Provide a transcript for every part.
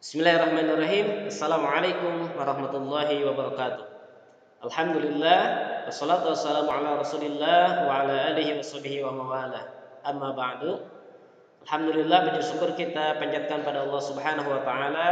Bismillahirrahmanirrahim. Assalamualaikum warahmatullahi wabarakatuh. Alhamdulillah wassalatu wassalamu ala Rasulillah wa ala alihi washabihi wa mawalah. Amma ba'du. Alhamdulillah, puji syukur kita panjatkan pada Allah Subhanahu wa taala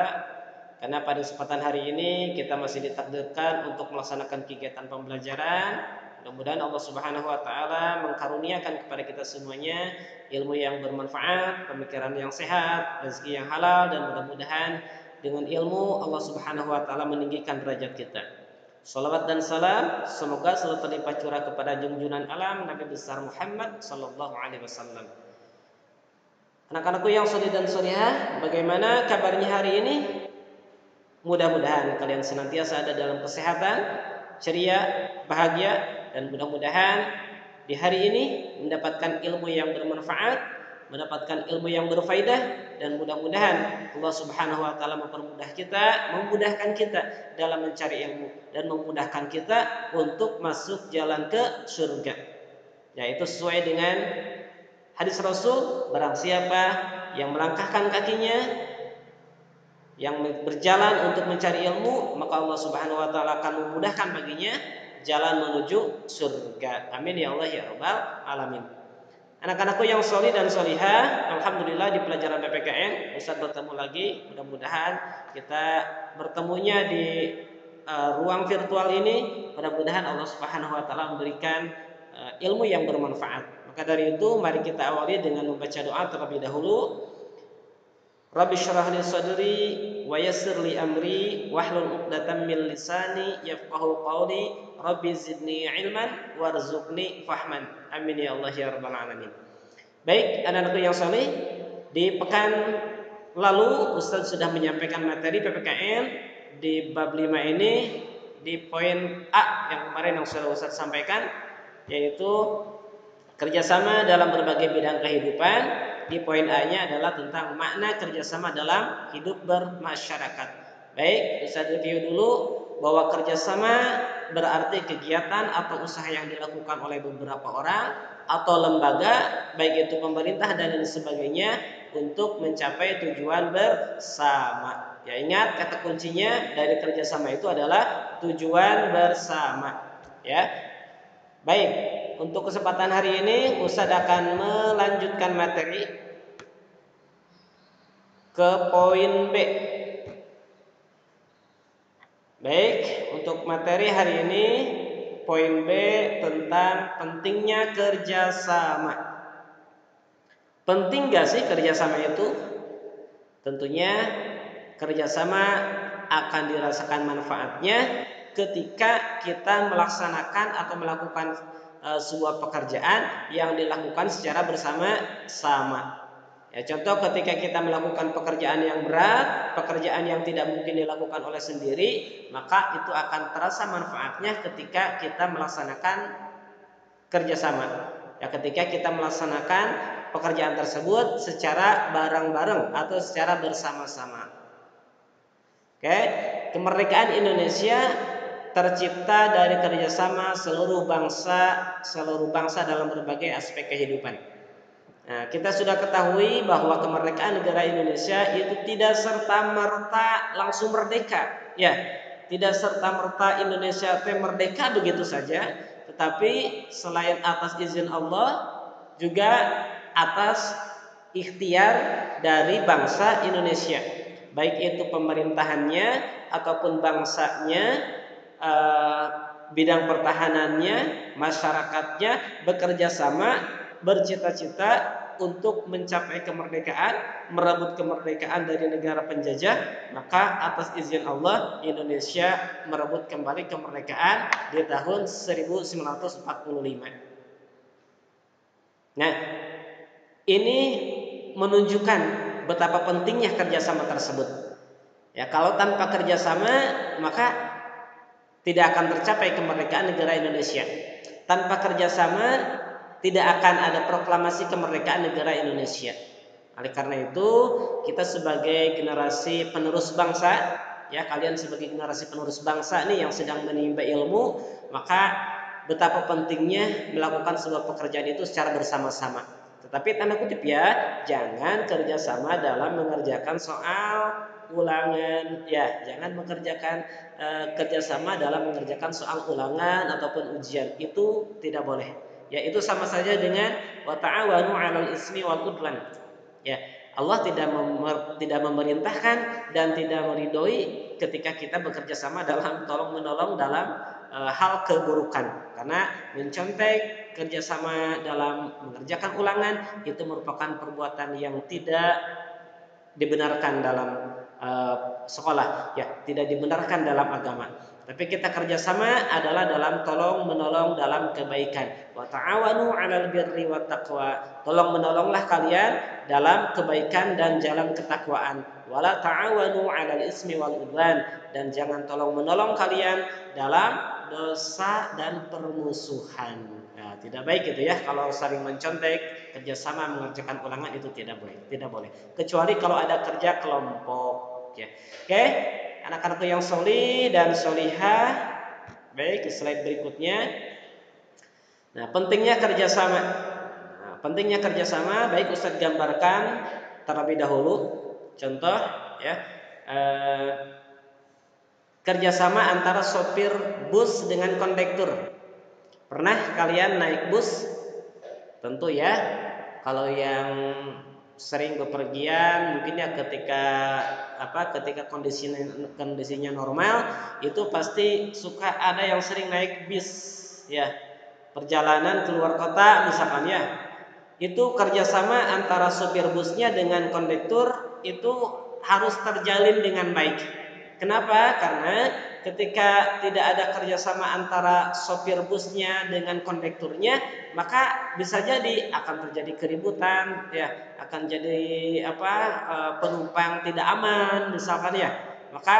karena pada kesempatan hari ini kita masih ditakdirkan untuk melaksanakan kegiatan pembelajaran. Mudah-mudahan Allah Subhanahu wa taala mengkaruniakan kepada kita semuanya ilmu yang bermanfaat, pemikiran yang sehat, rezeki yang halal, dan mudah-mudahan dengan ilmu Allah Subhanahu wa taala meninggikan derajat kita. Salawat dan salam semoga selalu terlimpah curah kepada junjungan alam Nabi besar Muhammad sallallahu alaihi wasallam. Anak-anakku yang sholih dan sholihah, bagaimana kabarnya hari ini? Mudah-mudahan kalian senantiasa ada dalam kesehatan, ceria, bahagia, dan mudah-mudahan di hari ini mendapatkan ilmu yang bermanfaat, mendapatkan ilmu yang berfaedah, dan mudah-mudahan Allah Subhanahu wa taala memudahkan kita dalam mencari ilmu dan memudahkan kita untuk masuk jalan ke surga. Yaitu sesuai dengan hadis Rasul, barang siapa yang melangkahkan kakinya yang berjalan untuk mencari ilmu, maka Allah Subhanahu wa taala akan memudahkan baginya jalan menuju surga. Amin ya Allah ya rabbal alamin. Anak-anakku yang sholih dan sholihah, alhamdulillah di pelajaran PPKN Ustaz bertemu lagi. Mudah-mudahan kita bertemunya di ruang virtual ini. Mudah-mudahan Allah Subhanahu wa taala memberikan ilmu yang bermanfaat. Maka dari itu mari kita awali dengan membaca doa terlebih dahulu. Rabbi syrah li sadri wa yassir li amri wahlul 'uqdatam min lisani yafqahu qawli rabbi zidni ilman warzuqni fahman. Amin ya Allah ya rabbal alamin. Baik, anak-anakku yang saleh, di pekan lalu Ustaz sudah menyampaikan materi PPKN di bab 5 ini di poin A yang kemarin yang sudah Ustaz sampaikan, yaitu kerjasama dalam berbagai bidang kehidupan. Di poin A-nya adalah tentang makna kerjasama dalam hidup bermasyarakat. Baik, Ustaz review dulu bahwa kerjasama berarti kegiatan atau usaha yang dilakukan oleh beberapa orang atau lembaga, baik itu pemerintah dan lain sebagainya, untuk mencapai tujuan bersama. Ya, ingat kata kuncinya dari kerjasama itu adalah tujuan bersama. Ya, baik. Untuk kesempatan hari ini Ustaz akan melanjutkan materi ke poin B. Baik, untuk materi hari ini poin B tentang pentingnya kerjasama. Penting gak sih kerjasama itu? Tentunya kerjasama akan dirasakan manfaatnya ketika kita melaksanakan atau melakukan sebuah pekerjaan yang dilakukan secara bersama-sama. Ya, contoh ketika kita melakukan pekerjaan yang berat, pekerjaan yang tidak mungkin dilakukan oleh sendiri, maka itu akan terasa manfaatnya ketika kita melaksanakan kerjasama. Ya, ketika kita melaksanakan pekerjaan tersebut secara bareng-bareng atau secara bersama-sama. Oke, kemerdekaan Indonesia tercipta dari kerjasama seluruh bangsa dalam berbagai aspek kehidupan. Nah, kita sudah ketahui bahwa kemerdekaan negara Indonesia itu tidak serta-merta langsung merdeka. Ya, tidak serta-merta Indonesia merdeka begitu saja, tetapi selain atas izin Allah, juga atas ikhtiar dari bangsa Indonesia, baik itu pemerintahannya ataupun bangsanya, bidang pertahanannya, masyarakatnya bekerja sama, bercita-cita untuk mencapai kemerdekaan, merebut kemerdekaan dari negara penjajah. Maka atas izin Allah Indonesia merebut kembali kemerdekaan di tahun 1945. Nah, ini menunjukkan betapa pentingnya kerjasama tersebut. Ya, kalau tanpa kerjasama maka tidak akan tercapai kemerdekaan negara Indonesia. Tanpa kerjasama tidak akan ada proklamasi kemerdekaan negara Indonesia. Oleh karena itu, kita sebagai generasi penerus bangsa, ya kalian sebagai generasi penerus bangsa nih yang sedang menimba ilmu, maka betapa pentingnya melakukan sebuah pekerjaan itu secara bersama-sama. Tapi tanda kutip ya, jangan kerjasama dalam mengerjakan soal ulangan. Ya, jangan mengerjakan kerjasama dalam mengerjakan soal ulangan ataupun ujian. Itu tidak boleh. Ya, itu sama saja dengan wa ta'awanu 'alal ismi wal udwan. Ya, Allah tidak memerintahkan dan tidak meridhoi ketika kita bekerja sama dalam tolong menolong dalam hal keburukan, karena mencontek kerjasama dalam mengerjakan ulangan itu merupakan perbuatan yang tidak dibenarkan dalam sekolah, ya, tidak dibenarkan dalam agama. Tapi kita kerjasama adalah dalam tolong menolong dalam kebaikan. Wa ta'awanu 'alal birri wat taqwa. Tolong menolonglah kalian dalam kebaikan dan jalan ketakwaan. Wala ta'awanu 'alal ismi wal udwan, dan jangan tolong menolong kalian dalam dosa dan permusuhan. Nah, tidak baik gitu ya kalau saling mencontek, kerjasama mengerjakan ulangan itu tidak boleh, tidak boleh. Kecuali kalau ada kerja kelompok. Ya. Oke, anak-anakku yang solih dan solihah. Baik, ke slide berikutnya. Nah, pentingnya kerjasama. Nah, pentingnya kerjasama, baik Ustadz gambarkan terlebih dahulu. Contoh, ya, kerjasama antara sopir bus dengan kondektur. Pernah kalian naik bus? Tentu ya. Kalau yang sering bepergian mungkin ya ketika kondisinya normal itu pasti suka ada yang sering naik bis ya, perjalanan keluar kota misalkan ya, itu kerjasama antara sopir busnya dengan kondektur itu harus terjalin dengan baik. Kenapa? Karena ketika tidak ada kerjasama antara sopir busnya dengan kondekturnya, maka bisa jadi akan terjadi keributan, ya, akan jadi penumpang tidak aman, misalkan ya. Maka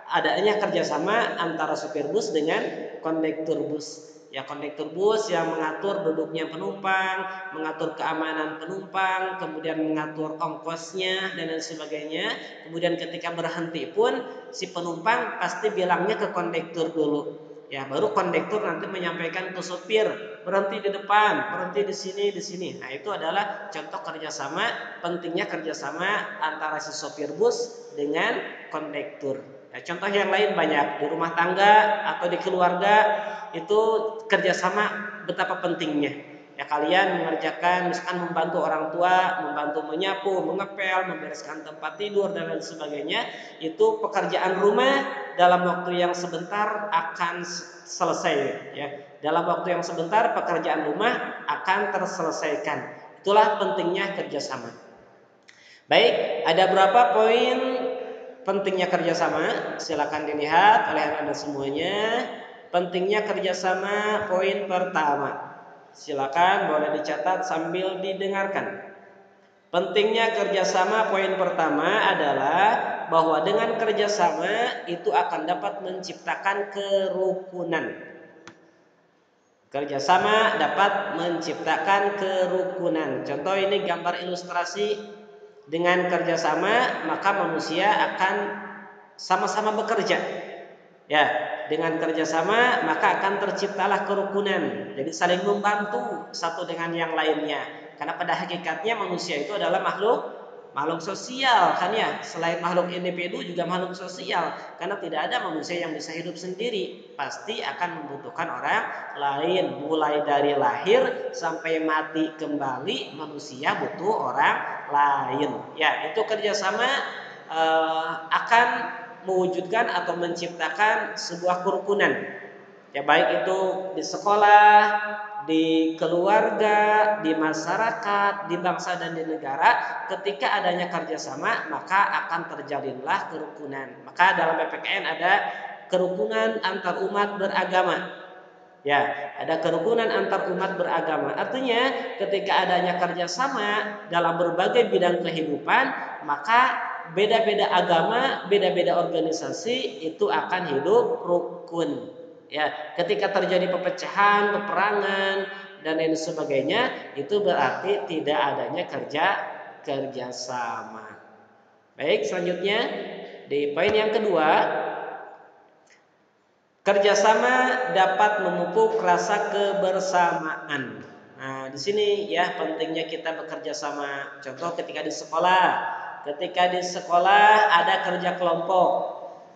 adanya kerjasama antara sopir bus dengan kondektur bus. Ya, kondektur bus yang mengatur duduknya penumpang, mengatur keamanan penumpang, kemudian mengatur ongkosnya dan lain sebagainya. Kemudian ketika berhenti pun si penumpang pasti bilangnya ke kondektur dulu. Ya, baru kondektur nanti menyampaikan ke sopir, berhenti di depan, berhenti di sini. Nah, itu adalah contoh kerjasama, pentingnya kerjasama antara si sopir bus dengan kondektur. Nah, contoh yang lain banyak di rumah tangga atau di keluarga itu kerjasama betapa pentingnya. Ya, kalian mengerjakan misalkan membantu orang tua, membantu menyapu, mengepel, membereskan tempat tidur dan lain sebagainya, itu pekerjaan rumah dalam waktu yang sebentar akan selesai ya. Dalam waktu yang sebentar pekerjaan rumah akan terselesaikan. Itulah pentingnya kerjasama. Baik, ada berapa poin pentingnya kerjasama? Silakan dilihat oleh anda semuanya. Pentingnya kerjasama poin pertama. Silakan boleh dicatat sambil didengarkan. Pentingnya kerjasama poin pertama adalah bahwa dengan kerjasama itu akan dapat menciptakan kerukunan. Kerjasama dapat menciptakan kerukunan. Contoh ini gambar ilustrasi. Dengan kerjasama maka manusia akan sama-sama bekerja. Ya, dengan kerjasama maka akan terciptalah kerukunan. Jadi saling membantu satu dengan yang lainnya. Karena pada hakikatnya manusia itu adalah makhluk sosial kan ya. Selain makhluk individu juga makhluk sosial. Karena tidak ada manusia yang bisa hidup sendiri. Pasti akan membutuhkan orang lain. Mulai dari lahir sampai mati kembali manusia butuh orang lain. Ya, itu kerjasama akan mewujudkan atau menciptakan sebuah kerukunan. Ya, baik itu di sekolah, di keluarga, di masyarakat, di bangsa dan di negara. Ketika adanya kerjasama maka akan terjalinlah kerukunan. Maka dalam PPKN ada kerukunan antar umat beragama. Ya, ada kerukunan antar umat beragama. Artinya ketika adanya kerjasama dalam berbagai bidang kehidupan, maka beda-beda agama, beda-beda organisasi itu akan hidup rukun. Ya, ketika terjadi pepecahan, peperangan dan lain sebagainya, itu berarti tidak adanya kerjasama. Baik, selanjutnya di poin yang kedua, kerjasama dapat memupuk rasa kebersamaan. Nah, di sini ya pentingnya kita bekerja sama. Contoh ketika di sekolah. Ketika di sekolah ada kerja kelompok,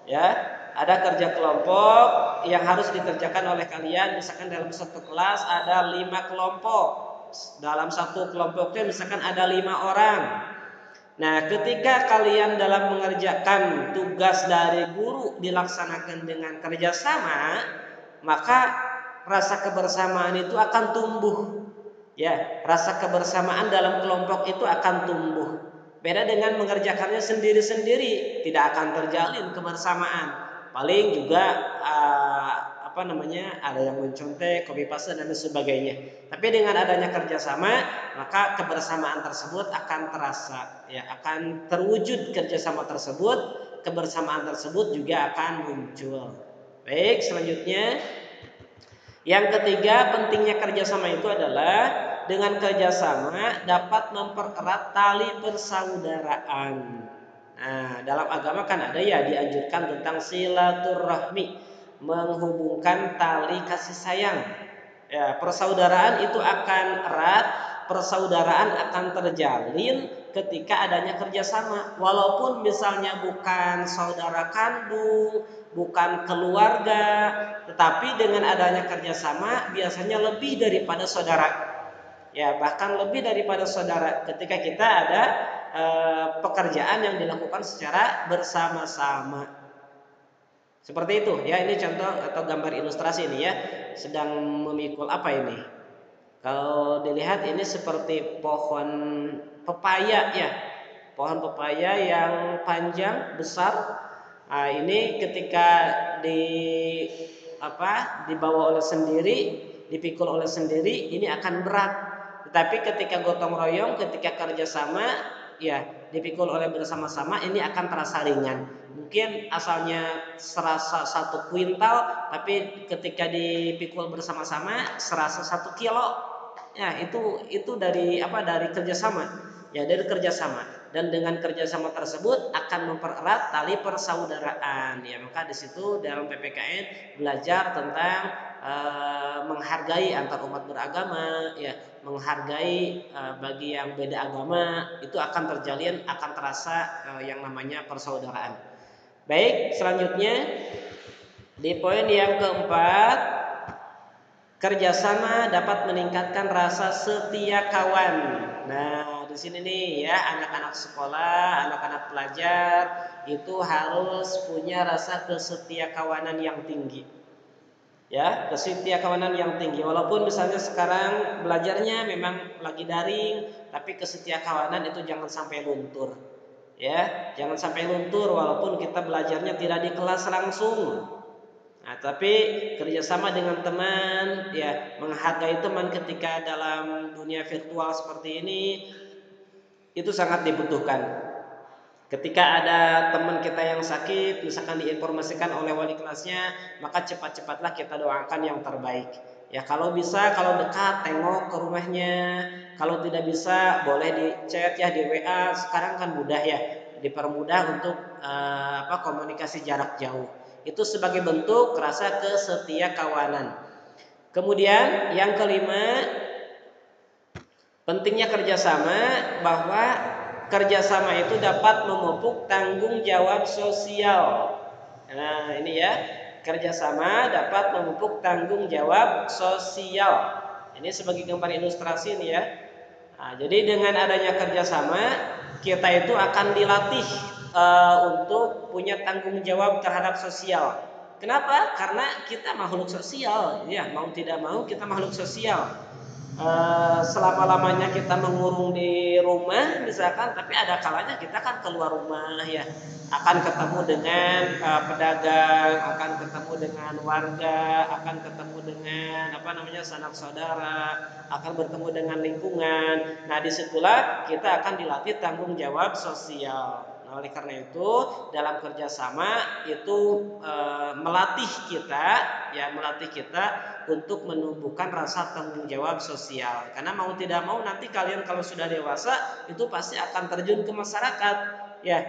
ya. Ada kerja kelompok yang harus dikerjakan oleh kalian. Misalkan dalam satu kelas ada 5 kelompok. Dalam satu kelompoknya misalkan ada 5 orang. Nah, ketika kalian dalam mengerjakan tugas dari guru dilaksanakan dengan kerjasama, maka rasa kebersamaan itu akan tumbuh. Ya, rasa kebersamaan dalam kelompok itu akan tumbuh. Beda dengan mengerjakannya sendiri-sendiri, tidak akan terjalin kebersamaan. Paling juga ada yang mencontek, copy paste dan sebagainya. Tapi dengan adanya kerjasama, maka kebersamaan tersebut akan terasa, ya, akan terwujud kerjasama tersebut, kebersamaan tersebut juga akan muncul. Baik, selanjutnya yang ketiga, pentingnya kerjasama itu adalah dengan kerjasama dapat mempererat tali persaudaraan. Nah, dalam agama kan ada ya dianjurkan tentang silaturahmi, menghubungkan tali kasih sayang. Ya, persaudaraan itu akan erat, persaudaraan akan terjalin ketika adanya kerjasama. Walaupun misalnya bukan saudara kandung, bukan keluarga, tetapi dengan adanya kerjasama biasanya lebih daripada saudara. Ya, bahkan lebih daripada saudara ketika kita ada pekerjaan yang dilakukan secara bersama-sama. Seperti itu ya, ini contoh atau gambar ilustrasi ini ya. Sedang memikul apa ini? Kalau dilihat ini seperti pohon pepaya ya. Pohon pepaya yang panjang, besar. Nah, ini ketika di dibawa oleh sendiri, dipikul oleh sendiri, ini akan berat. Tetapi ketika gotong royong, ketika kerjasama, ya dipikul oleh bersama-sama, ini akan terasa ringan. Mungkin asalnya serasa 1 kuintal, tapi ketika dipikul bersama-sama serasa 1 kilo. Ya, itu dari kerjasama. Ya, dari kerjasama. Dan dengan kerjasama tersebut akan mempererat tali persaudaraan. Ya, maka di situ dalam PPKN belajar tentang menghargai antar umat beragama, ya, menghargai bagi yang beda agama, itu akan terjalin, akan terasa yang namanya persaudaraan. Baik, selanjutnya di poin yang keempat, kerjasama dapat meningkatkan rasa setia kawan. Nah, di sini nih ya, anak-anak sekolah, anak-anak pelajar itu harus punya rasa kesetia kawanan yang tinggi. Ya, kesetia kawanan yang tinggi. Walaupun misalnya sekarang belajarnya memang lagi daring, tapi kesetia kawanan itu jangan sampai luntur. Ya, jangan sampai luntur walaupun kita belajarnya tidak di kelas langsung. Nah, tapi kerjasama dengan teman, ya, menghargai teman ketika dalam dunia virtual seperti ini, itu sangat dibutuhkan. Ketika ada teman kita yang sakit, misalkan diinformasikan oleh wali kelasnya, maka cepat-cepatlah kita doakan yang terbaik. Ya, kalau bisa, kalau dekat, tengok ke rumahnya. Kalau tidak bisa, boleh di chat ya, di WA. Sekarang kan mudah ya, dipermudah untuk komunikasi jarak jauh. Itu sebagai bentuk rasa kesetia kawanan. Kemudian yang kelima, pentingnya kerjasama, bahwa kerjasama itu dapat memupuk tanggung jawab sosial. Nah, ini ya, kerjasama dapat memupuk tanggung jawab sosial. Ini sebagai gambar ilustrasi nih ya. Nah, jadi dengan adanya kerjasama, kita itu akan dilatih untuk punya tanggung jawab terhadap sosial. Kenapa? Karena kita makhluk sosial, ya, mau tidak mau kita makhluk sosial. Selama-lamanya kita mengurung di rumah misalkan, tapi ada kalanya kita kan keluar rumah ya, akan ketemu dengan pedagang, akan ketemu dengan warga, akan ketemu dengan sanak saudara, akan bertemu dengan lingkungan. Nah, disitulah kita akan dilatih tanggung jawab sosial. Nah, oleh karena itu dalam kerjasama itu melatih kita untuk menumbuhkan rasa tanggung jawab sosial. Karena mau tidak mau nanti kalian kalau sudah dewasa itu pasti akan terjun ke masyarakat, ya.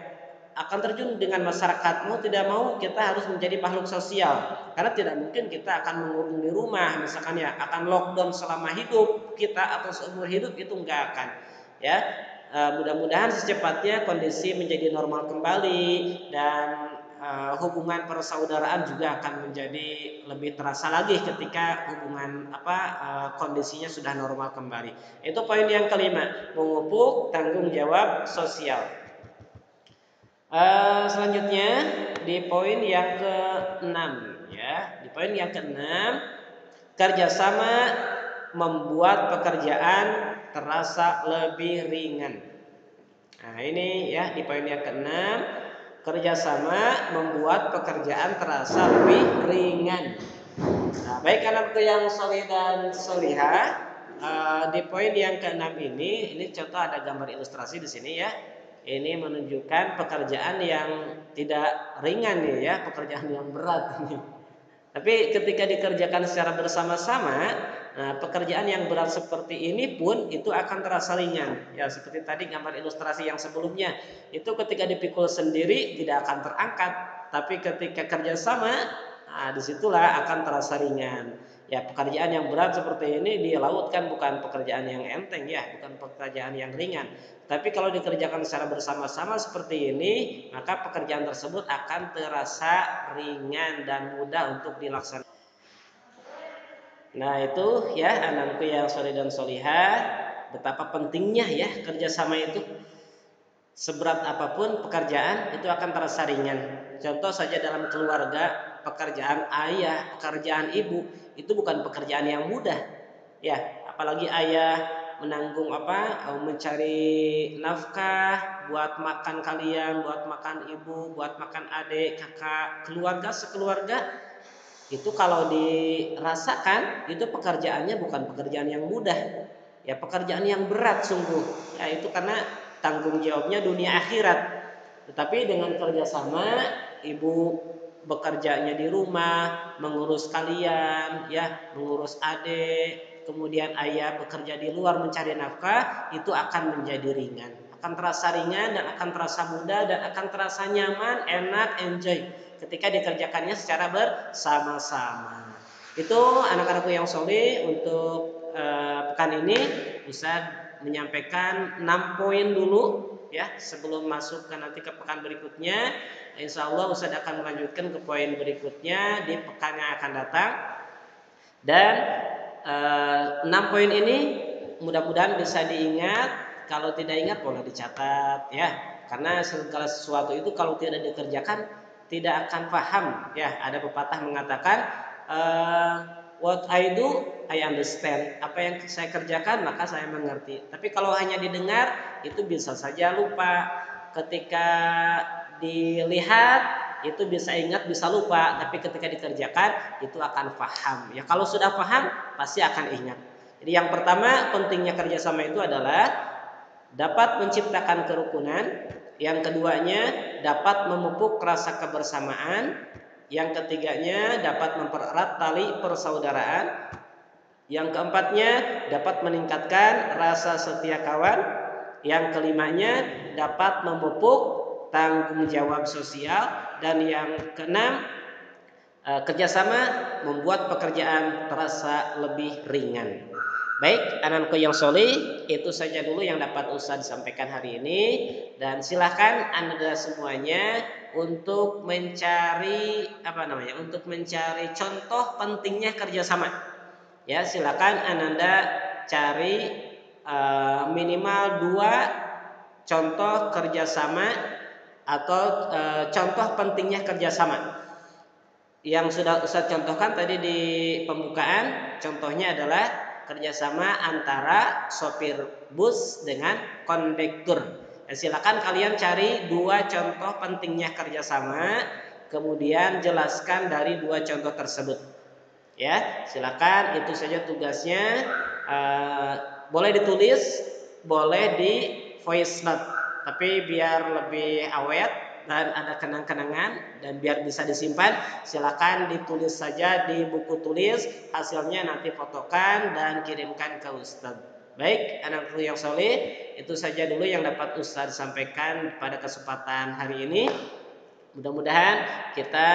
akan terjun dengan masyarakat. Mau tidak mau kita harus menjadi makhluk sosial, karena tidak mungkin kita akan mengurung di rumah misalkan ya, akan lockdown selama hidup kita atau seumur hidup, itu enggak akan ya. Mudah-mudahan secepatnya kondisi menjadi normal kembali, dan hubungan persaudaraan juga akan menjadi lebih terasa lagi ketika hubungan kondisinya sudah normal kembali. Itu poin yang kelima, memupuk tanggung jawab sosial. Selanjutnya di poin yang ke-6 ya. Di poin yang ke-6, kerjasama membuat pekerjaan terasa lebih ringan. Nah ini ya, di poin yang ke-6, kerjasama membuat pekerjaan terasa lebih ringan. Nah, baik anakku yang soleh dan solihah, di poin yang ke-6 ini contoh ada gambar ilustrasi di sini ya. Ini menunjukkan pekerjaan yang tidak ringan nih ya, pekerjaan yang berat ini. Tapi ketika dikerjakan secara bersama-sama, nah pekerjaan yang berat seperti ini pun itu akan terasa ringan. Ya seperti tadi gambar ilustrasi yang sebelumnya, itu ketika dipikul sendiri tidak akan terangkat, tapi ketika kerjasama, nah disitulah akan terasa ringan. Ya pekerjaan yang berat seperti ini di laut kan bukan pekerjaan yang enteng ya, bukan pekerjaan yang ringan. Tapi kalau dikerjakan secara bersama-sama seperti ini, maka pekerjaan tersebut akan terasa ringan dan mudah untuk dilaksanakan. Nah itu ya anakku yang soleh dan solihah, betapa pentingnya ya kerjasama itu. Seberat apapun pekerjaan itu akan terasa ringan. Contoh saja dalam keluarga, pekerjaan ayah, pekerjaan ibu itu bukan pekerjaan yang mudah. Ya, apalagi ayah menanggung mencari nafkah buat makan kalian, buat makan ibu, buat makan adik, kakak, keluarga sekeluarga. Itu kalau dirasakan itu pekerjaannya bukan pekerjaan yang mudah. Ya, pekerjaan yang berat sungguh. Ya, itu karena tanggung jawabnya dunia akhirat. Tetapi dengan kerjasama, ibu bekerjanya di rumah, mengurus kalian, ya, mengurus adik, kemudian ayah bekerja di luar mencari nafkah, itu akan menjadi ringan, akan terasa ringan dan akan terasa mudah dan akan terasa nyaman, enak, enjoy ketika dikerjakannya secara bersama-sama. Itu anak-anakku yang soleh, untuk pekan ini Ustaz menyampaikan 6 poin dulu ya, sebelum masuk nanti ke pekan berikutnya. Insya Allah Ustaz akan melanjutkan ke poin berikutnya di pekan yang akan datang. Dan 6 poin ini mudah-mudahan bisa diingat. Kalau tidak ingat boleh dicatat ya, karena segala sesuatu itu kalau tidak dikerjakan tidak akan paham ya. Ada pepatah mengatakan what I do I understand, apa yang saya kerjakan maka saya mengerti. Tapi kalau hanya didengar itu bisa saja lupa. Ketika dilihat itu bisa ingat, bisa lupa, tapi ketika dikerjakan itu akan paham. Ya kalau sudah paham pasti akan ingat. Jadi yang pertama pentingnya kerjasama itu adalah dapat menciptakan kerukunan. Yang keduanya dapat memupuk rasa kebersamaan. Yang ketiganya dapat mempererat tali persaudaraan. Yang keempatnya dapat meningkatkan rasa setia kawan. Yang kelimanya dapat memupuk tanggung jawab sosial. Dan yang keenam, kerjasama membuat pekerjaan terasa lebih ringan. Baik, anak-anakku yang soleh, itu saja dulu yang dapat Ustaz sampaikan hari ini. Dan silahkan Anda semuanya untuk mencari untuk mencari contoh pentingnya kerjasama. Ya, silakan Anda cari minimal 2 contoh kerjasama atau contoh pentingnya kerjasama. Yang sudah Ustaz contohkan tadi di pembukaan, contohnya adalah kerjasama antara sopir bus dengan kondektur. Silakan kalian cari 2 contoh pentingnya kerjasama, kemudian jelaskan dari 2 contoh tersebut. Ya, silakan, itu saja tugasnya. Boleh ditulis, boleh di voice note, tapi biar lebih awet dan ada kenang-kenangan dan biar bisa disimpan, silakan ditulis saja di buku tulis, hasilnya nanti fotokan dan kirimkan ke Ustaz. Baik, anakku yang soleh, itu saja dulu yang dapat Ustaz sampaikan pada kesempatan hari ini. Mudah-mudahan kita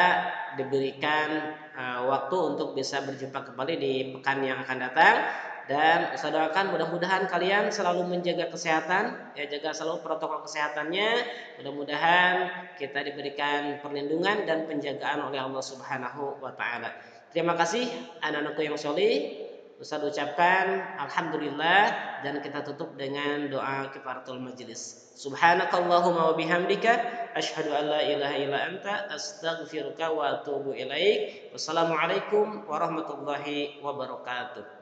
diberikan waktu untuk bisa berjumpa kembali di pekan yang akan datang. Dan Ustaz doakan mudah-mudahan kalian selalu menjaga kesehatan, ya, jaga selalu protokol kesehatannya. Mudah-mudahan kita diberikan perlindungan dan penjagaan oleh Allah Subhanahu wa taala. Terima kasih anak-anakku yang soleh. Ustaz ucapkan alhamdulillah dan kita tutup dengan doa kifaratul majlis. Subhanakallahumma wa bihamdika asyhadu an la ilaha illa anta astaghfiruka wa atubu ilaik. Wassalamualaikum warahmatullahi wabarakatuh.